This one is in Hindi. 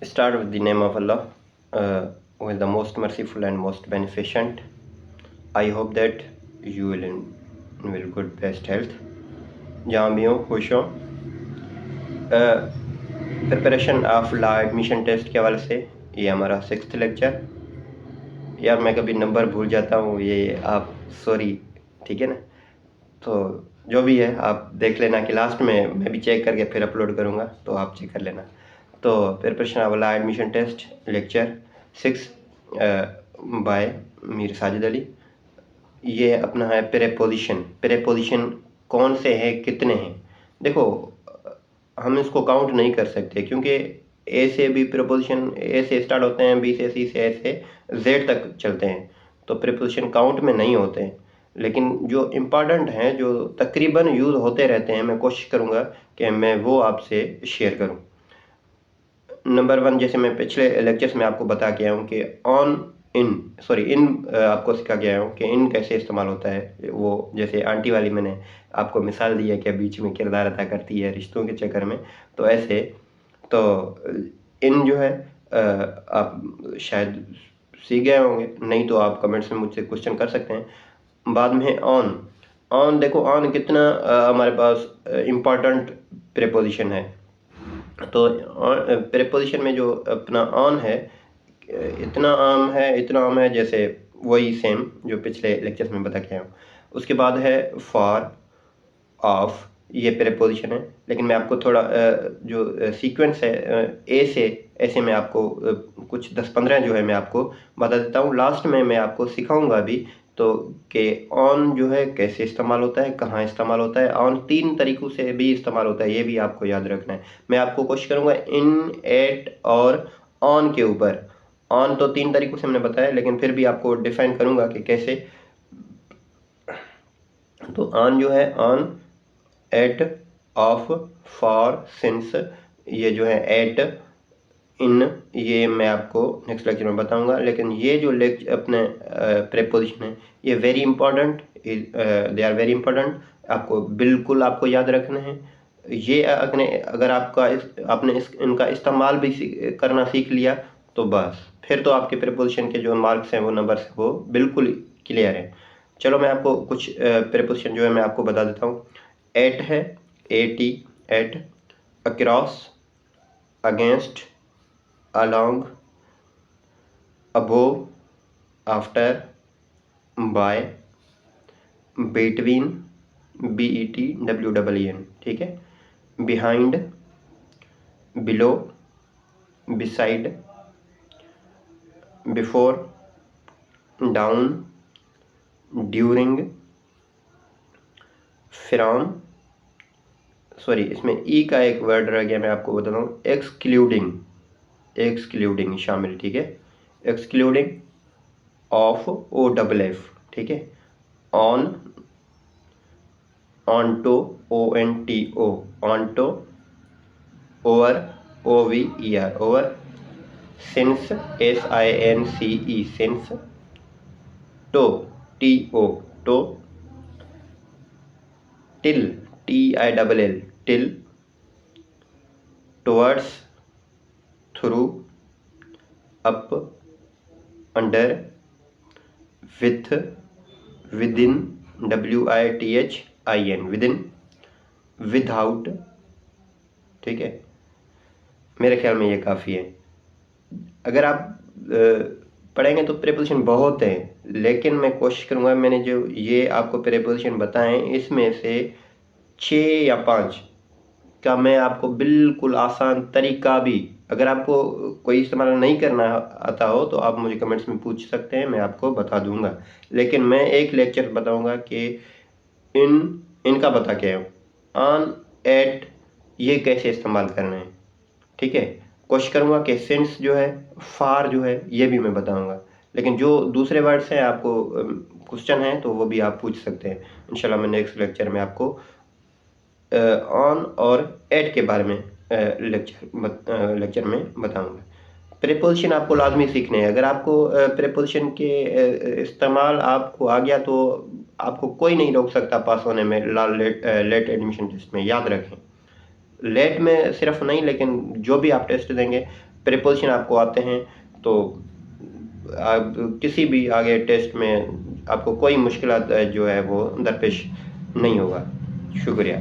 Start with the name of Allah, who is the most merciful and most beneficent. I hope that you will in good best health. जहाँ भी हो खुश हो। Preparation of law admission test के हवाले से ये हमारा 6th लेक्चर। यार मैं कभी नंबर भूल जाता हूँ, ये आप सॉरी, ठीक है ना। तो जो भी है आप देख लेना कि लास्ट में मैं भी चेक करके फिर अपलोड करूँगा, तो आप चेक कर लेना। तो preparation of law admission test lecture 6 by Mir Sajid Ali. ये अपना है प्रेपोजिशन। प्रेपोजिशन कौन से हैं, कितने हैं? देखो, हम इसको काउंट नहीं कर सकते क्योंकि ए से भी प्रेपोजिशन ए से स्टार्ट होते हैं, बी से, सी से, ए से जेड तक चलते हैं, तो प्रेपोजिशन काउंट में नहीं होते हैं। लेकिन जो इम्पॉर्टेंट हैं, जो तकरीबन यूज़ होते रहते हैं, मैं कोशिश करूँगा कि मैं वो आपसे शेयर करूँ। नंबर 1, जैसे मैं पिछले लेक्चर्स में आपको बता के आया हूँ कि इन आपको सिखा के आया हूँ कि इन कैसे इस्तेमाल होता है। वो जैसे आंटी वाली मैंने आपको मिसाल दी है कि बीच में किरदार अदा करती है रिश्तों के चक्कर में, तो ऐसे तो इन जो है आप शायद सीख गए होंगे, नहीं तो आप कमेंट्स में मुझसे क्वेश्चन कर सकते हैं। बाद में ऑन देखो, ऑन कितना हमारे पास इम्पॉर्टेंट प्रेपोजिशन है। तो प्रेपोजिशन में जो अपना ऑन है, इतना आम है जैसे वही सेम जो पिछले लेक्चर्स में बता के आया हूँ। उसके बाद है फॉर, ऑफ, ये प्रेपोजिशन है। लेकिन मैं आपको थोड़ा जो सीक्वेंस है ए से ऐसे मैं आपको कुछ 10-15 जो है मैं आपको बता देता हूँ। लास्ट में मैं आपको सिखाऊंगा भी तो कि ऑन जो है कैसे इस्तेमाल होता है, कहाँ इस्तेमाल होता है। ऑन 3 तरीक़ों से भी इस्तेमाल होता है, ये भी आपको याद रखना है। मैं आपको कोशिश करूँगा इन, एट और ऑन के ऊपर। ऑन तो 3 तरीक़ों से मैंने बताया, लेकिन फिर भी आपको डिफाइन करूँगा कि कैसे। तो ऑन जो है, on, at, of, for, since, ये जो है एट, इन, ये मैं आपको नेक्स्ट लेक्चर में बताऊंगा। लेकिन ये जो अपने प्रेपोजिशन है, ये very important, they are very important, आपको बिल्कुल आपको याद रखना है। ये अगर आपने इनका इस्तेमाल भी करना सीख लिया तो बस फिर तो आपके प्रेपोजिशन के जो मार्क्स हैं, वो नंबर्स हैं, वो बिल्कुल क्लियर है। चलो मैं आपको कुछ प्रेपोजिशन जो है मैं आपको बता देता हूँ। एट है, A T, at, across, against, along, above, after, by, between, BETWEEN, ठीक है। behind, below, beside, before, down, during, from, sorry इसमें ई का एक वर्ड रह गया, मैं आपको बता रहा हूँ, एक्सक्लूडिंग शामिल, ठीक है। Excluding, of, O double F, ठीक है। On, onto, ONTO, onto, over, OVER, over, since, SINCE, since, to, TO, to, till, TILL, till, towards, through, up, under, with, within, WITHIN, within, without, ठीक है। मेरे ख्याल में ये काफ़ी है। अगर आप पढ़ेंगे तो प्रेपोजिशन बहुत हैं, लेकिन मैं कोशिश करूँगा, मैंने जो ये आपको प्रेपोजिशन बताएं, इसमें से 6 या 5 का मैं आपको बिल्कुल आसान तरीका भी, अगर आपको कोई इस्तेमाल नहीं करना आता हो तो आप मुझे कमेंट्स में पूछ सकते हैं, मैं आपको बता दूंगा। लेकिन मैं एक लेक्चर बताऊंगा कि इनका बता के ऑन, एट, ये कैसे इस्तेमाल करना है, ठीक है। कोशिश करूंगा कि सिंस जो है, फार जो है, ये भी मैं बताऊंगा। लेकिन जो दूसरे वर्ड्स हैं, आपको क्वेश्चन है तो वो भी आप पूछ सकते हैं। इंशाल्लाह मैं नेक्स्ट लेक्चर में आपको ऑन और एट के बारे में लेक्चर में बताऊंगा। प्रेपोजिशन आपको लाजमी सीखने हैं। अगर आपको प्रेपोजिशन के इस्तेमाल आपको आ गया तो आपको कोई नहीं रोक सकता पास होने में लेट एडमिशन टेस्ट में। याद रखें, लेट में सिर्फ नहीं, लेकिन जो भी आप टेस्ट देंगे, प्रीपोजिशन आपको आते हैं तो आप किसी भी आगे टेस्ट में आपको कोई मुश्किलात जो है वो दरपेश नहीं होगा। शुक्रिया।